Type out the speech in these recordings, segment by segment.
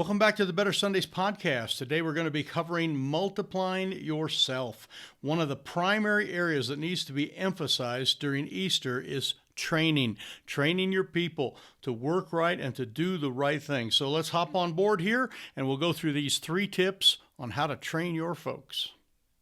Welcome back to the Better Sundays podcast. Today we're going to be covering multiplying yourself. One of the primary areas that needs to be emphasized during Easter is training your people to work right and to do the right thing. So let's hop on board here and we'll go through these 3 tips on how to train your folks.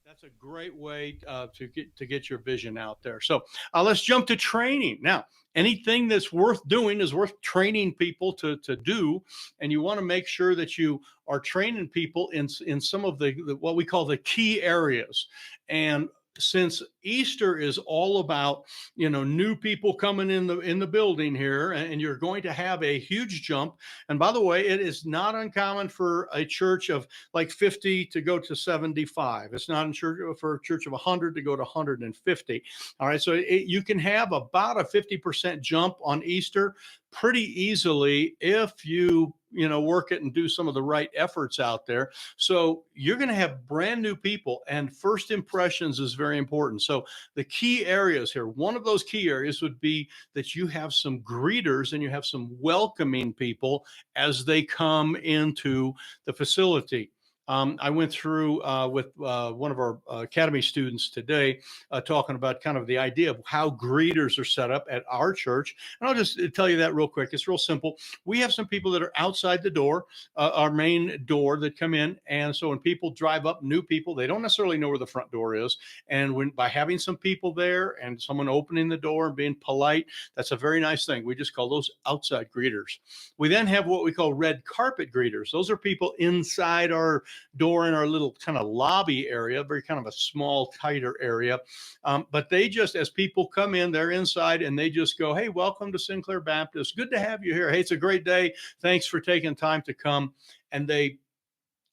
That's a great way to get your vision out there. So let's jump to training. Now, anything that's worth doing is worth training people to do. And you want to make sure that you are training people in some of the what we call the key areas. And since Easter is all about, new people coming in the building here, and you're going to have a huge jump. And by the way, it is not uncommon for a church of like 50 to go to 75. It's not for a church of 100 to go to 150. All right, so you can have about a 50% jump on Easter pretty easily if you work it and do some of the right efforts out there. So you're going to have brand new people, and first impressions is very important. So the key areas here, one of those key areas would be that you have some greeters and you have some welcoming people as they come into the facility. I went through with one of our academy students today, talking about kind of the idea of how greeters are set up at our church. And I'll just tell you that real quick. It's real simple. We have some people that are outside the door, our main door, that come in. And so when people drive up, new people, they don't necessarily know where the front door is. And by having some people there and someone opening the door and being polite, that's a very nice thing. We just call those outside greeters. We then have what we call red carpet greeters. Those are people inside our door in our little kind of lobby area, very kind of a small, tighter area. But they just, as people come in, they're inside and they just go, "Hey, welcome to Sinclair Baptist. Good to have you here. Hey, it's a great day. Thanks for taking time to come." And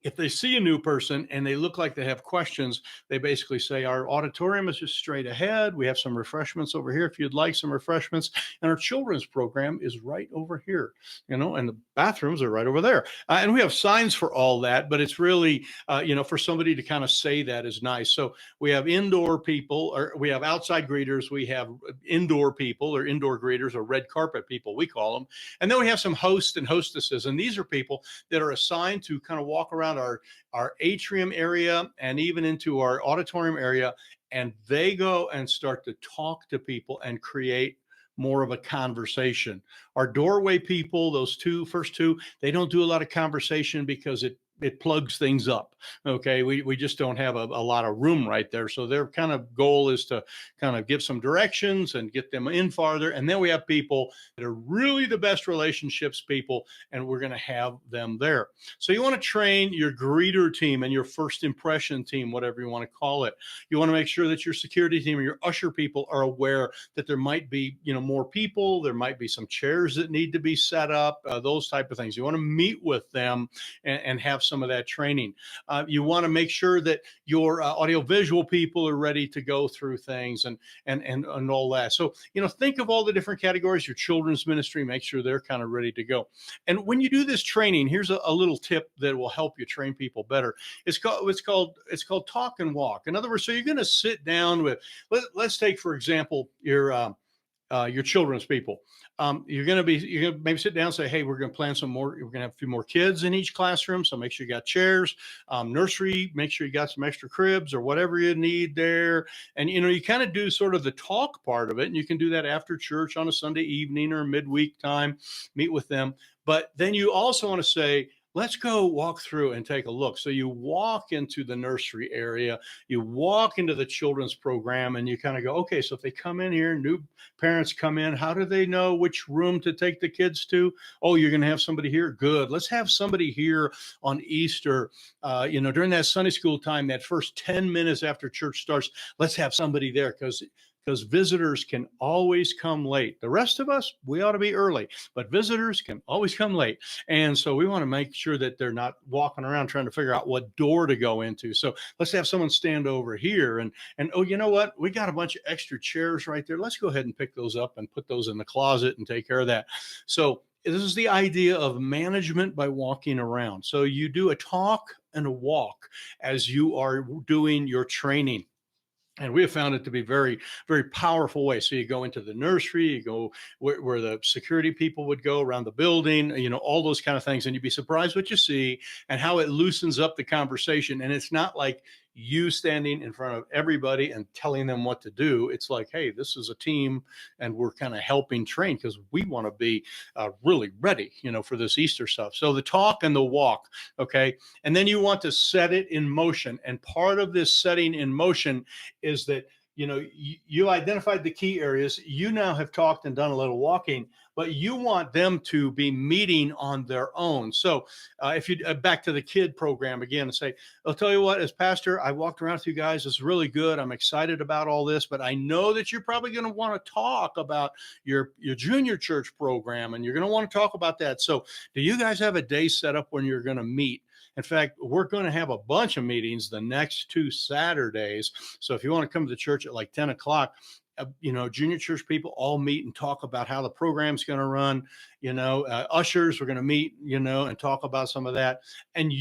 if they see a new person and they look like they have questions, they basically say, "Our auditorium is just straight ahead. We have some refreshments over here if you'd like some refreshments. And our children's program is right over here, and the bathrooms are right over there." And we have signs for all that, but it's really, for somebody to kind of say that is nice. So we have indoor people, or we have outside greeters. We have indoor people, or indoor greeters, or red carpet people, we call them. And then we have some hosts and hostesses. And these are people that are assigned to kind of walk around our atrium area and even into our auditorium area, and they go and start to talk to people and create more of a conversation. Our doorway people, those first two, they don't do a lot of conversation because it plugs things up. Okay. We just don't have a lot of room right there. So their kind of goal is to kind of give some directions and get them in farther. And then we have people that are really the best relationships people, and we're going to have them there. So you want to train your greeter team and your first impression team, whatever you want to call it. You want to make sure that your security team or your usher people are aware that there might be, more people. There might be some chairs that need to be set up, those type of things. You want to meet with them and have some of that training. You want to make sure that your audiovisual people are ready to go through things and all that. So, think of all the different categories. Your children's ministry, make sure they're kind of ready to go. And when you do this training, here's a little tip that will help you train people better. It's called talk and walk. In other words, so you're going to sit down with, let's take, for example, your children's people. You're going to maybe sit down and say, "Hey, we're going to plan some more. We're going to have a few more kids in each classroom. So make sure you got chairs, nursery, make sure you got some extra cribs or whatever you need there." And, you kind of do sort of the talk part of it. And you can do that after church on a Sunday evening or midweek time, meet with them. But then you also want to say, "Let's go walk through and take a look." So you walk into the nursery area, you walk into the children's program, and you kind of go, "Okay, so if they come in here, new parents come in, how do they know which room to take the kids to? Oh, you're going to have somebody here? Good. Let's have somebody here on Easter, during that Sunday school time, that first 10 minutes after church starts, let's have somebody there because visitors can always come late. The rest of us, we ought to be early, but visitors can always come late. And so we want to make sure that they're not walking around trying to figure out what door to go into. So let's have someone stand over here and oh, you know what? We got a bunch of extra chairs right there. Let's go ahead and pick those up and put those in the closet and take care of that." So this is the idea of management by walking around. So you do a talk and a walk as you are doing your training. And we have found it to be very, very powerful way. So you go into the nursery, you go where the security people would go around the building, all those kind of things. And you'd be surprised what you see and how it loosens up the conversation. And it's not like you standing in front of everybody and telling them what to do. It's like, hey, this is a team and we're kind of helping train because we want to be really ready, for this Easter stuff. So the talk and the walk. Okay. And then you want to set it in motion. And part of this setting in motion is that you identified the key areas. You now have talked and done a little walking, but you want them to be meeting on their own. So if you back to the kid program again and say, I'll tell you what, as pastor, I walked around with you guys. It's really good. I'm excited about all this, but I know that you're probably going to want to talk about your junior church program, and you're going to want to talk about that. So do you guys have a day set up when you're going to meet? In fact, we're going to have a bunch of meetings the next 2 Saturdays. So if you want to come to the church at like 10 o'clock, junior church people all meet and talk about how the program's going to run. Ushers are going to meet, and talk about some of that. And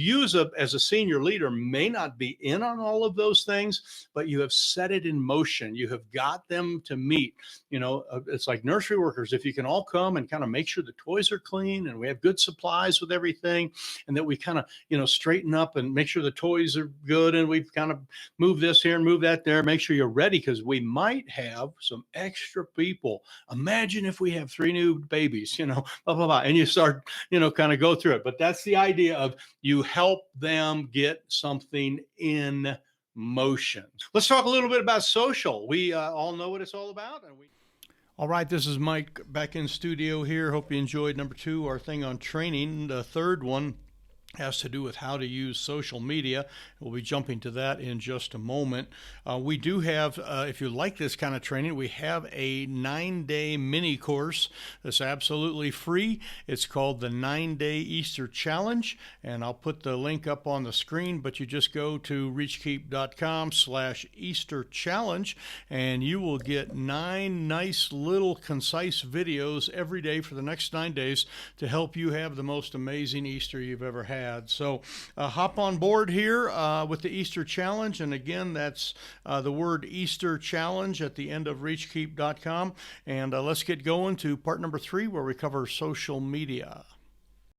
as a senior leader may not be in on all of those things, but you have set it in motion. You have got them to meet. It's like nursery workers. If you can all come and kind of make sure the toys are clean and we have good supplies with everything, and that we kind of, straighten up and make sure the toys are good, and we've kind of moved this here and move that there, make sure you're ready because we might have some extra people. Imagine if we have 3 new babies, blah, blah, blah. And you start, kind of go through it. But that's the idea of you help them get something in motion. Let's talk a little bit about social. We all know what it's all about. All right, this is Mike back in studio here. Hope you enjoyed number 2, our thing on training. The third one has to do with how to use social media. We'll be jumping to that in just a moment. We do have, if you like this kind of training, we have a 9-day mini course that's absolutely free. It's called the 9-Day Easter Challenge, and I'll put the link up on the screen, but you just go to reachkeep.com/Easter Challenge, and you will get 9 nice little concise videos every day for the next 9 days to help you have the most amazing Easter you've ever had. So hop on board here with the Easter Challenge. And again, that's the word Easter Challenge at the end of reachkeep.com. And let's get going to part number 3, where we cover social media.